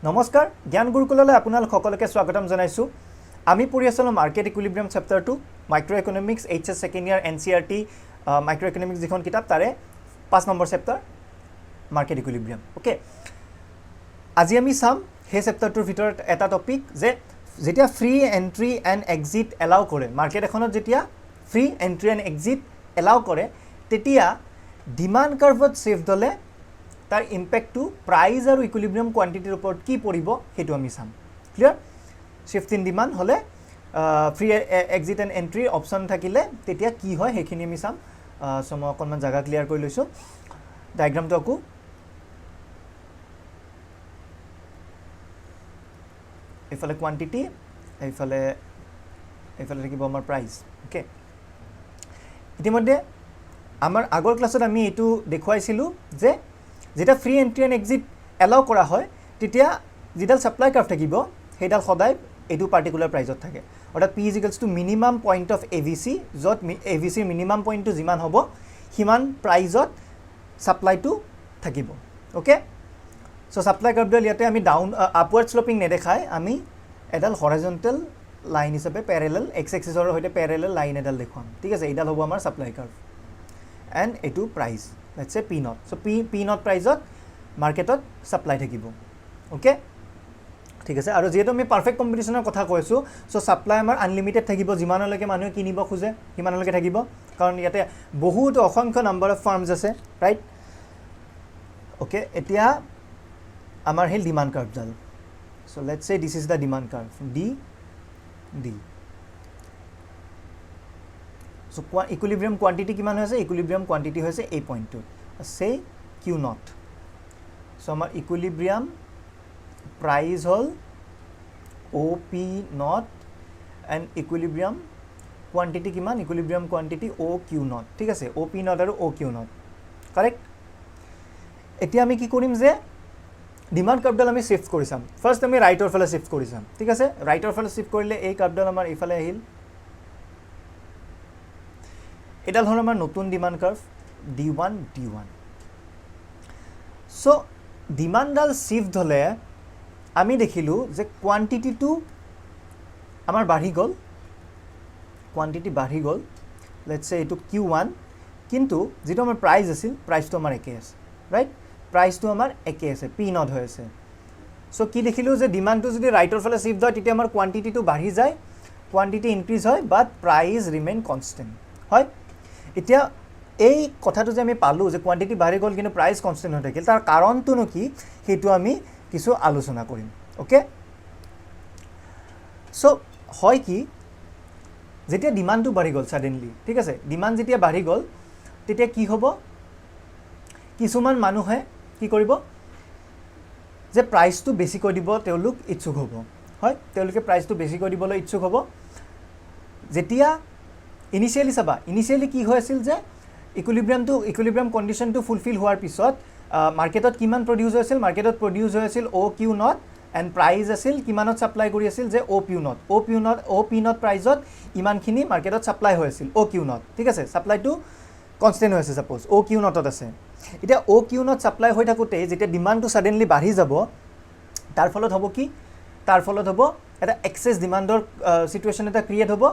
নমস্কাৰ জ্ঞান গুৰুকুললৈ আপোনালোক সকলোকে স্বাগতম জনাইছো আমি পঢ়ি আছিলো market equilibrium chapter 2 micro economics HS second year NCERT micro economics যিখন কিতাপ তাৰে 5 number chapter market equilibrium okay আজি আমি চাম হে চেপ্টাৰটোৰ ভিতৰত এটা টপিক যে যেতিয়া free entry and exit allow কৰে মাৰ্কেট এখনত যেতিয়া free entry and exit allow কৰে তেতিয়া ডিমান্ড কাৰ্ভত শিফট হলে তার ইম্প্যাক্ট টু প্রাইস আর ইকুইলিব্রিয়াম কোয়ান্টিটির উপর কি পড়ব হেতু আমি চাম ক্লিয়ার শিফট ইন ডিমান্ড হলে free exit and entry option থাকিলে তেতিয়া কি হয় হেখিনি আমি চাম সো মই অকনমান জায়গা ক্লিয়ার কৰি লৈছো ডায়াগ্ৰামটো আকো এফালে কোয়ান্টিটি এফালে থাকিব আমাৰ প্ৰাইস ওকে ইতিমধ্যে আমাৰ আগৰ ক্লাছত আমি এটো দেখুৱাইছিলো যে যেটা free entry and exit allow কৰা হয় তেতিয়া যিডাল সাপ্লাই কাৰ্ভ থাকিব সেইডাল সদায় এটো পাৰ্টিকুলাৰ প্ৰাইজত থাকে অৰ্থাৎ P = minimum point of AVC যত AVC মিনিমাম পইণ্টটো যিমান হ'ব হিমান প্ৰাইজত সাপ্লাইটো থাকিব ওকে সো সাপ্লাই কাৰ্ভডাল ইয়াতে আমি ডাউন আপওয়াৰ্ড স্লোপিং নেদেখাই আমি এডাল হৰাইজন্টেল লাইন হিচাপে প্যাৰেলেল এক্স এক্সিছৰ হৈতে প্যাৰেলেল লাইন এডাল দেখুৱাম ঠিক আছে এইডাল হ'ব আমাৰ সাপ্লাই কাৰ্ভ এণ্ড এটো price let's say P naught so P naught price ot market ot supply থাকিব ওকে ঠিক আছে আৰু যেটো আমি পাৰফেক্ট কম্পিটিশনৰ কথা কৈছো সো সাপ্লাই আমাৰ আনলিমিটেড থাকিব যিমানলৈকে মানুহ কিনিব খুজে হিমানলৈকে থাকিব কাৰণ ইয়াতে বহুত অসংখ্য নাম্বাৰ অফ ফাৰ্মস আছে ৰাইট ওকে এতিয়া আমাৰ হেল ডিমান্ড কাৰ্ভ জাল so let's say this is the demand curve D So equilibrium quantity কিমান হৈছে equilibrium quantity হৈছে এই পইণ্টটো say Q naught so আমাৰ equilibrium price hall OP naught and equilibrium quantity কিমান equilibrium quantity OQ naught ঠিক আছে OP naught আৰু OQ naught correct এতিয়া আমি কি কৰিম যে ডিমান্ড কাৰ্ভডাল আমি শিফট কৰিছাম ফাৰ্স্ট আমি ৰাইটৰ ফালে শিফট কৰিছাম ঠিক আছে ৰাইটৰ ফালে শিফট কৰিলে এই কাৰ্ভডাল আমাৰ ইফালে আহিল এডাল হল আমাৰ নতুন ডিমান্ড কাৰ্ভ D1 সো ডিমান্ডাল শিফট হলে আমি দেখিলো যে কোয়ান্টিটিটো আমাৰ বাঢ়ি গল কোয়ান্টিটি বাঢ়ি গল লেটস সে এটো Q1 কিন্তু যেটো আমাৰ প্ৰাইস আছিল প্ৰাইসটো আমাৰ একে আছে ৰাইট প্ৰাইসটো আমাৰ একে আছে P naught হৈ আছে সো কি দেখিলো যে ডিমান্ডটো যদি ৰাইটৰ ফালে শিফট হয় তেতিয়া আমাৰ কোয়ান্টিটিটো বাঢ়ি যায় কোয়ান্টিটি ইনক্রিজ হয় বাট প্রাইস রিমেইন কনস্ট্যান্ট হয় এতিয়া এই কথাটো যে আমি পালো যে কোয়ান্টিটি বাঢ়ি গল কিন্তু প্রাইস কনস্ট্যান্ট হৈ থাকিল তাৰ কাৰণটো কি হেতু আমি কিছু আলোচনা কৰিম ওকে সো হয় কি যেতিয়া ডিমান্ডটো বাঢ়ি গল সাডেনলি ঠিক আছে ডিমান্ড যেতিয়া বাঢ়ি গল তেতিয়া কি হ'ব কিছুমান মানুহে কি কৰিব যে প্ৰাইসটো বেছি কৰি দিব তেওঁলোক ইচ্ছুক হ'ব হয় তেওঁলোকে প্ৰাইসটো বেছি কৰি দিবলৈ ইচ্ছুক হ'ব যেতিয়া ইনিশিয়ালি সাবা ইনিশিয়ালি কি হৈছিল যে ইকুইলিব্ৰিয়াম কন্ডিশনটো ফুলফিল হোৱাৰ পিছত মাৰ্কেটত কিমান প্ৰডিউস হৈছিল মাৰ্কেটত প্ৰডিউস হৈছিল OQ naught এণ্ড প্ৰাইস আছিল কিমানত সাপ্লাই কৰি আছিল যে OP naught প্ৰাইসত ইমানখিনি মাৰ্কেটত সাপ্লাই হৈছিল OQ naught ঠিক আছে সাপ্লাইটো কনস্ট্যান্ট হৈছে সাপোজ OQ naught আছে এতিয়া OQ naught সাপ্লাই হৈ থাকোতে যেতিয়া ডিমান্ডটো সাডেনলি বাঢ়ি যাব তাৰ ফলত হ'ব কি তাৰ ফলত হ'ব এটা এক্সেস ডিমান্ডৰ সিচুৱেচন এটা ক্ৰিয়েট হ'ব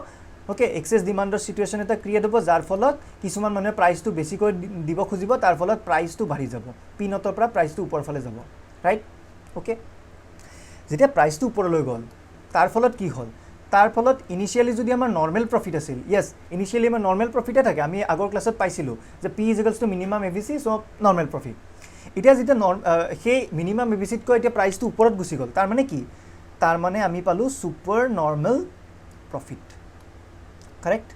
ওকে এক্সেস ডিমান্ডৰ সিচুৱেচন এটা ক্ৰিয়েট হ'ব যাৰ ফলত কিছুমান মানুহে প্ৰাইসটো বেছি কৰি দিব খুজিব তাৰ ফলত প্ৰাইসটো বাঢ়ি যাব P naught পৰা প্ৰাইসটো ওপৰ ফালে যাব ৰাইট ওকে যেতিয়া প্ৰাইসটো ওপৰলৈ গল তাৰ ফলত কি হ'ল তাৰ ফলত ইনিশিয়ালি যদি আমাৰ নৰমাল প্ৰফিট আছিল ইয়েস ইনিশিয়ালি আমাৰ নৰমাল প্ৰফিটে থাকে আমি আগৰ ক্লাছত পাইছিলো যে P = minimum AVC so normal profit এতিয়া যেতিয়া সেই মিনিমাম AVC ত এতিয়া প্ৰাইসটো ওপৰত গুচি গল তাৰ মানে কি তাৰ মানে আমি পালো সুপাৰ নৰমাল প্ৰফিট কাৰেক্ট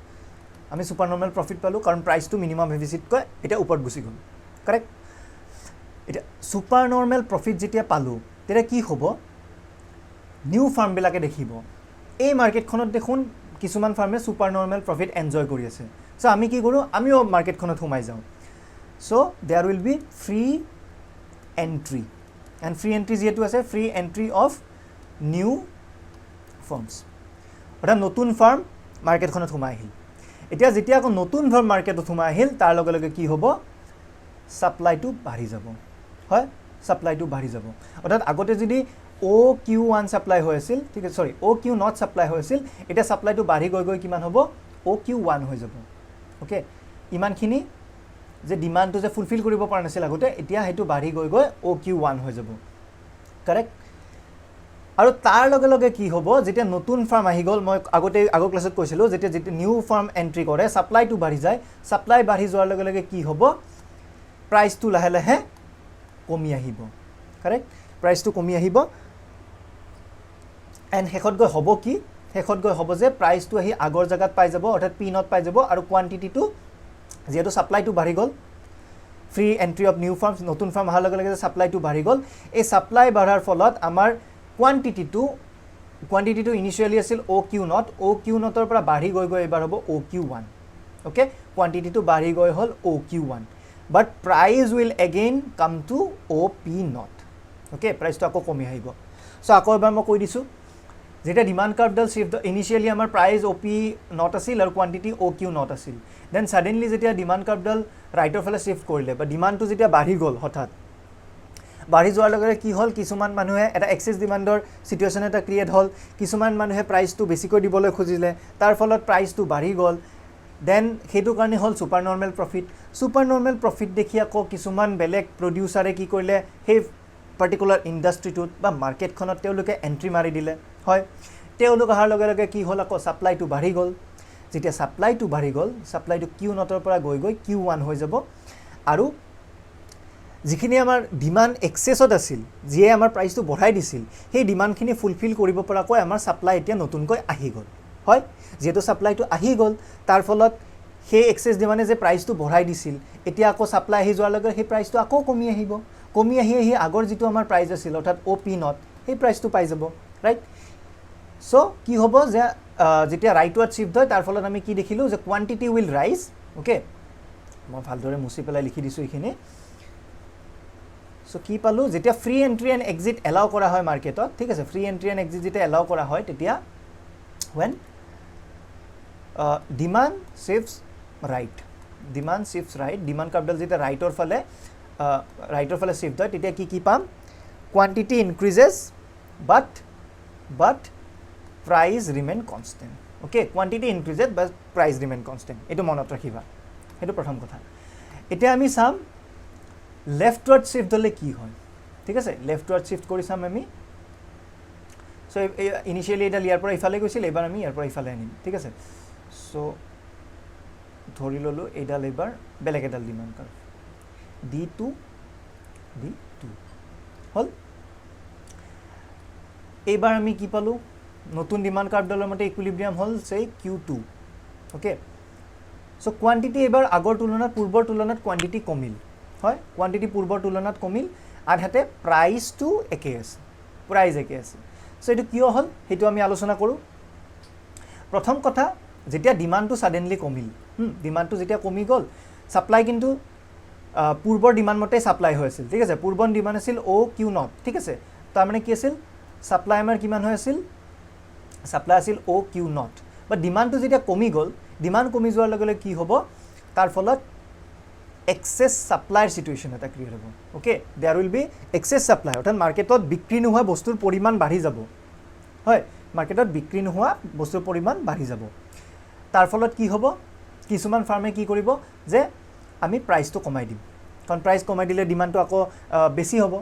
আমি সুপাৰ নৰমাল প্ৰফিট পালো কাৰণ প্ৰাইসটো মিনিমাম এভিসিট কয় এটা উপৰত গুছি গল কাৰেক্ট এটা সুপাৰ নৰমাল প্ৰফিট যেতিয়া পালো তেৰা কি হ'ব নিউ ফাৰ্ম বিলাকে দেখিব এই মাৰ্কেটখনত দেখুন কিছুমান ফাৰ্মে সুপাৰ নৰমাল প্ৰফিট এনজয় কৰি আছে সো আমি কি কৰো আমিও মার্কেটখনত সোমাই যাও so there will be free entry and free entry যেটো আছে free entry of new firms এটা নতুন ফার্ম মার্কেটখনত সোমাই আহিল এতিয়া যেতিয়া আকৌ নতুন ফার্ম মার্কেটত সোমাই আহিল তাৰ লগে লগে কি হ'ব সাপ্লাইটো বাঢ়ি যাব হয় সাপ্লাইটো বাঢ়ি যাব অৰ্থাৎ আগতে যদি OQ1 সাপ্লাই হৈ আছিল ঠিক আছে সৰি OQ0 সাপ্লাই হৈ আছিল এটা সাপ্লাইটো বাঢ়ি গৈ গৈ কিমান হ'ব OQ1 হৈ যাব ওকে ইমানখিনি যে ডিমান্ডটো যে ফুলফিল কৰিব পৰা নাছিল আগতে এতিয়া হেতু বাঢ়ি গৈ গৈ OQ1 হৈ যাব কাৰেক্ট আৰু তাৰ লগে লগে কি হ'ব যেতিয়া নতুন ফাৰ্ম আহি গ'ল মই আগৰ ক্লাছত কৈছিলো যেতিয়া নিউ ফাৰ্ম এন্ট্ৰি কৰে সাপ্লাইটো বাঢ়ি যায় সাপ্লাই বাঢ়ি যোৱাৰ লগে লগে কি হ'ব প্ৰাইচটো লাহে লাহে কমি আহিব কাৰেক্ট প্ৰাইচটো কমি আহিব এন্ড শেষত গৈ হ'ব কি শেষত গৈ হ'ব যে প্ৰাইচটো আহি আগৰ জাগাত পাই যাব অৰ্থাৎ P0 পাই যাব আৰু কোৱান্টিটিটো যেহেতু সাপ্লাইটো বাঢ়ি গ'ল free entry of new farms নতুন ফাৰ্ম অহাৰ লগে লগে সাপ্লাইটো বাঢ়ি গ'ল এই সাপ্লাই বাঢ়াৰ ফলত আমাৰ কোৱান্টিটিটো ইনিশিয়ালি আছিল OQ0 ৰ পৰা বাঢ়ি গৈ গৈ এবাৰ হ'ব OQ1 ওকে কোৱান্টিটিটো বাঢ়ি গৈ হ'ল OQ1 but price will again come to OP0 okay প্ৰাইচটো আকৌ কমি আহিব সো আকৌ এবাৰ মই কৈ দিছো যেটা ডিমান্ড কাৰ্ভডাল শিফট ইনিশিয়ালি আমাৰ প্ৰাইস OP0 আছিল আৰু কোৱান্টিটি OQ0 আছিল দেন সাডেনলি যেতিয়া ডিমান্ড কাৰ্ভডাল ৰাইটৰ ফালে শিফট কৰিলে বা ডিমান্ডটো যেতিয়া বাঢ়ি গ'ল হঠাৎ বাঢ়ি যোৱাৰ লগে লগে কি হ'ল কিছুমান মানুহে এটা এক্সেস ডিমান্ডৰ সিচুৱেচন এটা ক্ৰিয়েট হ'ল কিছুমান মানুহে প্ৰাইসটো বেছিকৈ দিবলৈ খুজিলে তাৰ ফলত প্ৰাইসটো বাঢ়ি গ'ল দেন হেতু কাৰণে হ'ল সুপাৰ নৰ্মেল প্ৰফিট দেখি আকৌ কিছুমান বেলেগ প্ৰডিউচাৰে কি কৰিলে হে পাৰ্টিকুলাৰ ইন্ডাষ্ট্ৰিটোত বা মাৰ্কেটখনত তেওঁলোকে এন্ট্ৰি মাৰি দিলে হয় তেওঁলোক অহাৰ লগে লগে কি হ'ল আকৌ সাপ্লাইটো বাঢ়ি গ'ল যেতিয়া সাপ্লাইটো বাঢ়ি গ'ল সাপ্লাইটো Q0 ৰ পৰা গৈ গৈ Q1 হৈ যাব আৰু যিখিনি আমাৰ ডিমান্ড এক্সেছত আছিল যিয়ে আমাৰ প্ৰাইসটো বঢ়াই দিছিল সেই ডিমান্ডখিনি ফুলফিল কৰিব পৰাকৈ আমাৰ সাপ্লাই এতিয়া নতুনকৈ আহি গ'ল হয় যেহেতু সাপ্লাইটো আহি গ'ল তাৰ ফলত সেই এক্সেস ডিমান্ডে যে প্ৰাইসটো বঢ়াই দিছিল এতিয়া আকৌ সাপ্লাই আহি যোৱাৰ লগে সেই প্ৰাইসটো আকৌ কমি আহিব কমি আহি আগৰ যিটো আমাৰ প্ৰাইস আছিল অৰ্থাৎ OP0 সেই প্ৰাইসটো পাই যাব ৰাইট সো কি হ'ব যে যেতিয়া ৰাইটৱাৰ্ড শিফট হয় তাৰ ফলত আমি কি দেখিলো যে কোৱান্টিটি উইল ৰাইজ ওকে মই ভালদৰে মুছি পেলাই লিখি দিছো এইখিনি সো কি পালো যেতিয়া free entry and exit allow কৰা হয় মাৰ্কেটত ঠিক আছে ফ্ৰী এন্ট্ৰি এণ্ড এক্সিট যেতিয়া এলাউ কৰা হয় তেতিয়া when demand shifts right demand capital যেতিয়া ৰাইটৰ ফালে শিফট হয় তেতিয়া কি পাম quantity increases but price remain constant okay quantity increases but price remain constant এটো মনত ৰাখিবা এটো প্ৰথম কথা এতিয়া আমি চাম leftward shift হলে কি হয় ঠিক আছে leftward shift কৰি চাম আমি সো ইনিশিয়ালি এটা ইয়াৰ পৰা ইফালে গৈছিল এবাৰ আমি ইয়াৰ পৰা ইফালে আনিম ঠিক আছে সো ধৰি ললো এডাল এবাৰ বেলেগ এডাল ডিমান্ড কাৰ্ভ D2 হল এবাৰ আমি কি পালো নতুন ডিমান্ড কাৰ্ভডালৰ মতে ইকুইলিব্ৰিয়াম হল সে Q2 ওকে সো কোৱান্টিটি এবাৰ আগৰ তুলনাত পূৰ্বৰ তুলনাত কোৱান্টিটি কমিল হয় কোৱান্টিটি পূৰ্বৰ তুলনাত কমিল আনহাতে প্ৰাইসটো একে আছে সো এটো কিয় হল হেতু আমি আলোচনা কৰো প্ৰথম কথা যেতিয়া ডিমান্ডটো সাডেনলি কমিল ডিমান্ডটো যেতিয়া কমি গল সাপ্লাই কিন্তু পূৰ্বৰ ডিমান্ড মতে সাপ্লাই হৈ আছিল ঠিক আছে পূৰ্বৰ ডিমান্ড আছিল OQ0 ঠিক আছে তাৰ মানে কি আছিল সাপ্লাই আমাৰ কিমান হৈ আছিল সাপ্লাই আছিল OQ0 বাট ডিমান্ডটো যেতিয়া কমি গল ডিমান্ড কমি যোৱাৰ লগে লগে কি হ'ব তাৰ ফলত excess supply situation এটা ক্ৰিয়েট হ'ব okay there will be excess supply অৰ্থাৎ মাৰ্কেটত বিক্ৰী নোহোৱা বস্তুৰ পৰিমাণ বাঢ়ি যাব হয় মাৰ্কেটত বিক্ৰী নোহোৱা বস্তুৰ পৰিমাণ বাঢ়ি যাব তাৰ ফলত কি হ'ব কিছুমান ফাৰ্মে কি কৰিব যে আমি প্ৰাইসটো কমাই দিম কাৰণ প্ৰাইস কমাই দিলে ডিমান্ডটো আকৌ বেছি হ'ব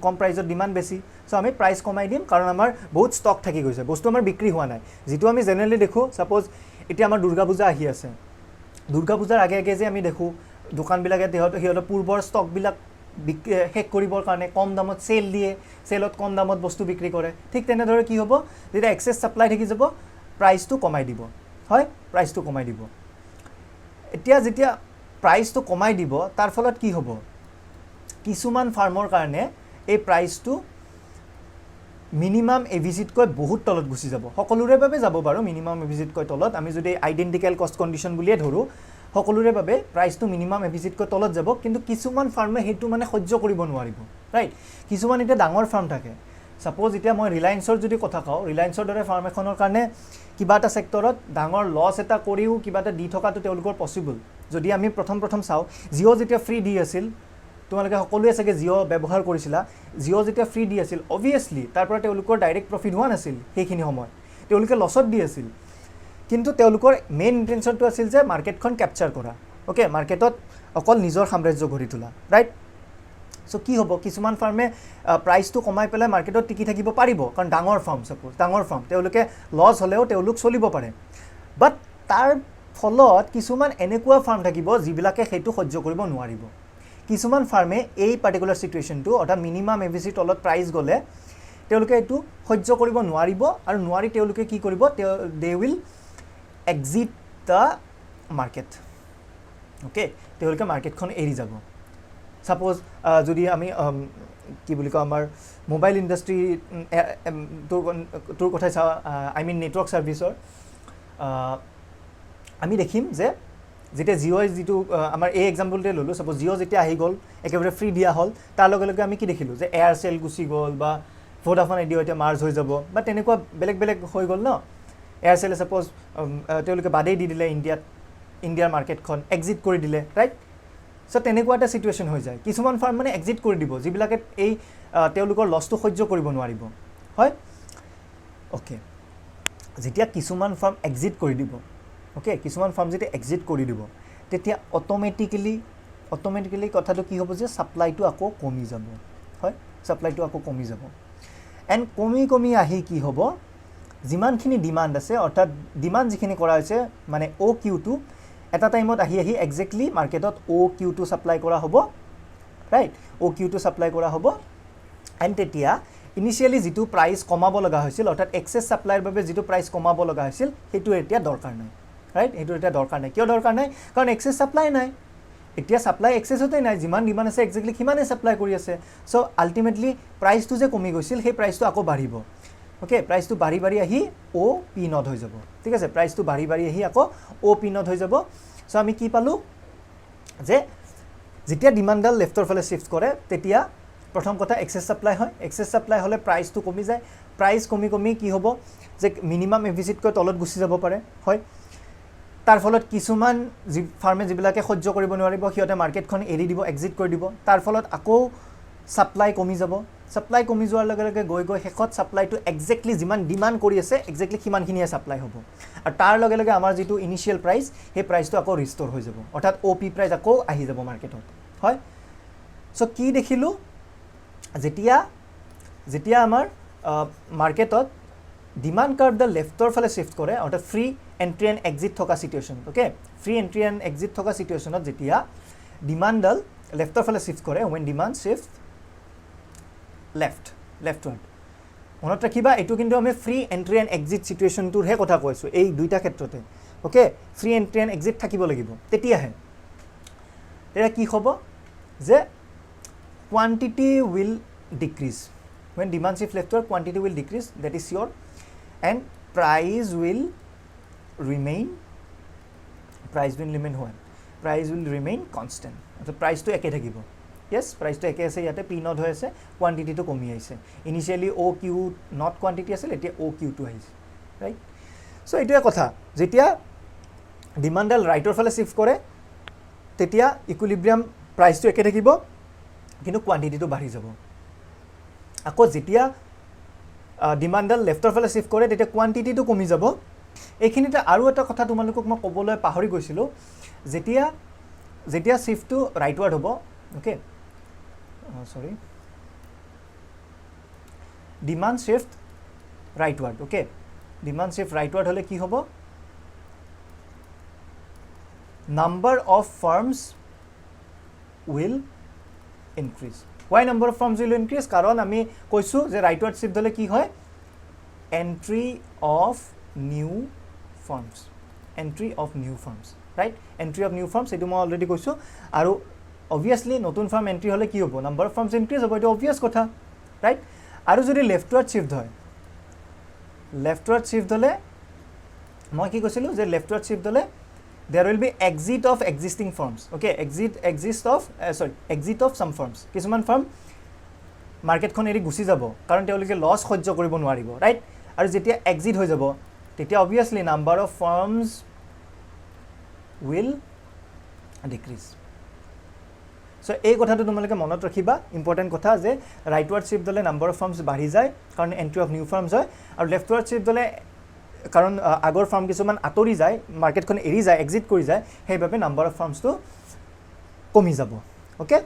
কম প্ৰাইসত ডিমান্ড বেছি সো আমি প্ৰাইস কমাই দিম কাৰণ আমাৰ বহুত ষ্টক থাকি গৈছে বস্তু আমাৰ বিক্ৰী হোৱা নাই যেটো আমি জেনাৰেলি দেখো সাপোজ এতিয়া আমাৰ দুৰ্গা পূজা আহি আছে দুৰ্গা পূজাৰ আগে আগে যে আমি দেখো দোকান বিলাকে হিহঁতৰ পূৰ্বৰ ষ্টক বিলাক হেক কৰিবৰ কাৰণে কম দামত সেল দিয়ে সেলত কম দামত বস্তু বিক্ৰী কৰে ঠিক তেনেদৰে কি হ'ব যেতিয়া এক্সেস সাপ্লাই থাকি যাব প্ৰাইসটো কমাই দিব হয় প্ৰাইসটো কমাই দিব এতিয়া যেতিয়া প্ৰাইসটো কমাই দিব তাৰ ফলত কি হ'ব কিছুমান ফাৰ্মৰ কাৰণে এই প্ৰাইসটো মিনিমাম এভিজিট কৈ বহুত তলত গুচি যাব সকলোৰে বাবে যাব বাৰু মিনিমাম এভিজিট কৈ তলত আমি যদি আইডেন্টিক্যাল কষ্ট কন্ডিশন বুলিয়ে ধৰো সকলোৰে বাবে প্ৰাইসটো মিনিমাম এভিজিট কৈ তলত যাব কিন্তু কিছুমান ফাৰ্মে হেতু মানে সহ্য কৰিব নোৱাৰিব ৰাইট কিছুমান এটা ডাঙৰ ফাৰ্ম থাকে সাপোজ এতিয়া মই ৰিলায়েন্সৰ যদি কথা কওঁ ৰিলায়েন্সৰ দৰে ফাৰ্ম এখনৰ কাৰণে কিবা এটা সেক্টৰত ডাঙৰ লস এটা কৰিও কিবা এটা দি থকাটো তেওঁলোকৰ পসিবল যদি আমি প্ৰথম চাও জিও যেতিয়া ফ্ৰী দি আছিল তোমালোকে সকলোৱে চাগে জিঅ' ব্যৱহাৰ কৰিছিলা জিঅ' যেতিয়া ফ্ৰী দি আছিল অবভিয়াছলি তাৰ পৰা তেওঁলোকৰ ডাইৰেক্ট প্ৰফিট হোৱা নাছিল সেইখিনি সময়ত তেওঁলোকে লছত দি আছিল কিন্তু তেওঁলোকৰ মেইন ইণ্টেনশ্যনটো আছিল যে মাৰ্কেটখন কেপচাৰ কৰা ওকে মাৰ্কেটত অকল নিজৰ সাম্ৰাজ্য গঢ়ি তোলা ৰাইট সো কি হ'ব কিছুমান ফাৰ্মে প্ৰাইচটো কমাই পেলাই মাৰ্কেটত টিকি থাকিব পাৰিব কাৰণ ডাঙৰ ফাৰ্ম সাপোজ ডাঙৰ ফাৰ্ম তেওঁলোকে লছ হ'লেও তেওঁলোক চলিব পাৰে বাট তাৰ ফলত কিছুমান এনেকুৱা ফাৰ্ম থাকিব যিবিলাকে সেইটো সহ্য কৰিব নোৱাৰিব কিছুমান ফাৰ্মে এই পাৰ্টিকুলাৰ সিচুৱেশ্যনটো অৰ্থাৎ মিনিমাম এভিসি তলত প্ৰাইচ গ'লে তেওঁলোকে এইটো সহ্য কৰিব নোৱাৰিব আৰু নোৱাৰি তেওঁলোকে কি কৰিব they will exit the market okay তেওঁলোকে মাৰ্কেটখন এৰি যাব সাপোজ যদি আমি কি বুলি কওঁ আমাৰ মোবাইল ইণ্ডাষ্ট্ৰি তোৰ কথাই চাওঁ আই মিন নেটৱৰ্ক ছাৰ্ভিচৰ আমি দেখিম যে যেতিয়া জিঅ' যিটো আমাৰ এই এক্সাম্পলটোৱে ল'লোঁ সাপোজ জিঅ' যেতিয়া আহি গ'ল একেবাৰে ফ্ৰী দিয়া হ'ল তাৰ লগে লগে আমি কি দেখিলোঁ যে এয়াৰচেল গুচি গ'ল বা ভোডাফোন আইডিয়া এতিয়া মাৰ্জ হৈ যাব বা তেনেকুৱা বেলেগ বেলেগ হৈ গ'ল ন এয়াৰচেলে সাপোজ তেওঁলোকে বাদেই দি দিলে ইণ্ডিয়াৰ মাৰ্কেটখন এক্সিট কৰি দিলে ৰাইট সো তেনেকুৱা এটা সিচুৱেশ্যন হৈ যায় কিছুমান ফাৰ্ম মানে এক্সিট কৰি দিব যিবিলাকে এই তেওঁলোকৰ লছটো সহ্য কৰিব নোৱাৰিব হয় ওকে যেতিয়া কিছুমান ফাৰ্ম এক্সিট কৰি দিব ওকে কিছুমান ফাৰ্ম যেতিয়া এক্সিট কৰি দিব তেতিয়া অট'মেটিকেলি কথাটো কি হ'ব যে ছাপ্লাইটো আকৌ কমি যাব হয় ছাপ্লাইটো আকৌ কমি যাব এণ্ড কমি আহি কি হ'ব যিমানখিনি ডিমাণ্ড আছে অৰ্থাৎ ডিমাণ্ড যিখিনি কৰা হৈছে মানে অ' কিউটো এটা টাইমত আহি এক্সেক্টলি মাৰ্কেটত অ' কিউটো ছাপ্লাই কৰা হ'ব ৰাইট অ' কিউটো ছাপ্লাই কৰা হ'ব এণ্ড তেতিয়া ইনিচিয়েলি যিটো প্ৰাইচ কমাব লগা হৈছিল অৰ্থাৎ এক্সেছ ছাপ্লাইৰ বাবে যিটো প্ৰাইচ কমাব লগা হৈছিল সেইটো এতিয়া দৰকাৰ নাই ৰাইট সেইটো এতিয়া দৰকাৰ নাই কিয় দৰকাৰ নাই কাৰণ এক্সেছ ছাপ্লাই নাই এতিয়া ছাপ্লাই এক্সেছতেই নাই যিমান ডিমাণ্ড আছে এক্সেক্টলি সিমানেই ছাপ্লাই কৰি আছে চ' আল্টিমেটলি প্ৰাইচটো যে কমি গৈছিল সেই প্ৰাইচটো আকৌ বাঢ়িব ওকে প্ৰাইচটো বাঢ়ি আহি অ' পি নট হৈ যাব ঠিক আছে প্ৰাইচটো বাঢ়ি আহি আকৌ অ' পি নট হৈ যাব চ' আমি কি পালোঁ যে যেতিয়া ডিমাণ্ডডাল লেফ্টৰ ফালে শিফ্ট কৰে তেতিয়া প্ৰথম কথা এক্সেছ ছাপ্লাই হয় এক্সেছ ছাপ্লাই হ'লে প্ৰাইচটো কমি যায় প্ৰাইচ কমি কি হ'ব যে মিনিমাম এভিচিতকৈ তলত গুচি যাব পাৰে হয় তাৰ ফলত কিছুমান ফাৰ্মে যিবিলাকে সহ্য কৰিব নোৱাৰিব সিহঁতে মাৰ্কেটখন এৰি দিব এক্সিট কৰি দিব তাৰ ফলত আকৌ ছাপ্লাই কমি যাব ছাপ্লাই কমি যোৱাৰ লগে লগে গৈ শেষত ছাপ্লাইটো এক্সেক্টলি যিমান ডিমাণ্ড কৰি আছে এক্সেক্টলি সিমানখিনিয়ে ছাপ্লাই হ'ব আৰু তাৰ লগে লগে আমাৰ যিটো ইনিচিয়েল প্ৰাইচ সেই প্ৰাইচটো আকৌ ৰিষ্ট'ৰ হৈ যাব অৰ্থাৎ অ' পি প্ৰাইচ আকৌ আহি যাব মাৰ্কেটত হয় চ' কি দেখিলোঁ যেতিয়া আমাৰ মাৰ্কেটত ডিমাণ্ড কাৰ্ভডাল লেফ্টৰ ফালে শিফ্ট কৰে অৰ্থাৎ ফ্ৰী এণ্ট্ৰি এণ্ড এক্সিট থকা situation okay free entry and exit থকা চিটুৱেশ্যনত যেতিয়া ডিমাণ্ডডাল লেফ্টৰ ফালে শিফ্ট কৰে ৱেন ডিমাণ্ড শিফ্ট লেফ্টৱাৰ্ড মনত ৰাখিবা এইটো কিন্তু আমি ফ্ৰী এণ্ট্ৰি এণ্ড এক্সিট চিটুৱেশ্যনটোৰহে কথা কৈছোঁ এই দুইটা ক্ষেত্ৰতে okay free entry and exit থাকিব লাগিব তেতিয়াহে তেতিয়া কি হ'ব যে quantity will decrease when demand shift leftward quantity will decrease that is sure and price will remain constant so price to eke thakibo yes price to eke ase yate p not hoy ase quantity to komi aise initially o q not quantity asile etia o q to aise right so etu ekotha jetia demand dal right or fale shift kore tetia equilibrium price to eke thakibo কিন্তু কোৱান্টিটিটো বাঢ়ি যাব আকৌ যেতিয়া ডিমাণ্ডডাল লেফ্টৰ ফালে shift কৰে তেতিয়া কোৱান্টিটিটো কমি যাব এইখিনিতে আৰু এটা কথা তোমালোকক মই ক'বলৈ পাহৰি গৈছিলোঁ যেতিয়া শিফ্টটো ৰাইটৱাৰ্ড হ'ব okay sorry demand shift rightward okay demand shift rightward হ'লে কি হ'ব number of firms will increase why number of firms will increase karon ami koisu je rightward shift hole ki hoy entry of new firms right entry of new firms etu mo already koisu aru obviously notun firm entry hole ki hobo number of firms increase hobo etu obvious kotha right aru jodi leftward shift hole moi ki koisilu je leftward shift hole there will be exit of existing firms okay exit of some firms kisuman firm market khon eri gusi jabo karon teolike loss সহ্য কৰিব নোৱাৰিব right আৰু যেতিয়া exit হৈ যাব তেতিয়া obviously number of firms will decrease so এই কথাটো তোমালোকে মনত ৰাখিবা ইম্পৰ্টেণ্ট কথা যে ৰাইটৱাৰ্ড শ্বিফ্ট হ'লে নাম্বাৰ অফ ফাৰ্মছ বাঢ়ি যায় কাৰণ এণ্ট্ৰি অফ নিউ ফাৰ্মছ হয় আৰু লেফ্টৱাৰ্ড শ্বিফ্ট হ'লে কাৰণ আগৰ ফাৰ্ম কিছুমান আঁতৰি যায় মাৰ্কেটখন এৰি যায় এক্সিট কৰি যায় সেইবাবে নাম্বাৰ অফ ফাৰ্মছটো কমি যাব ওকে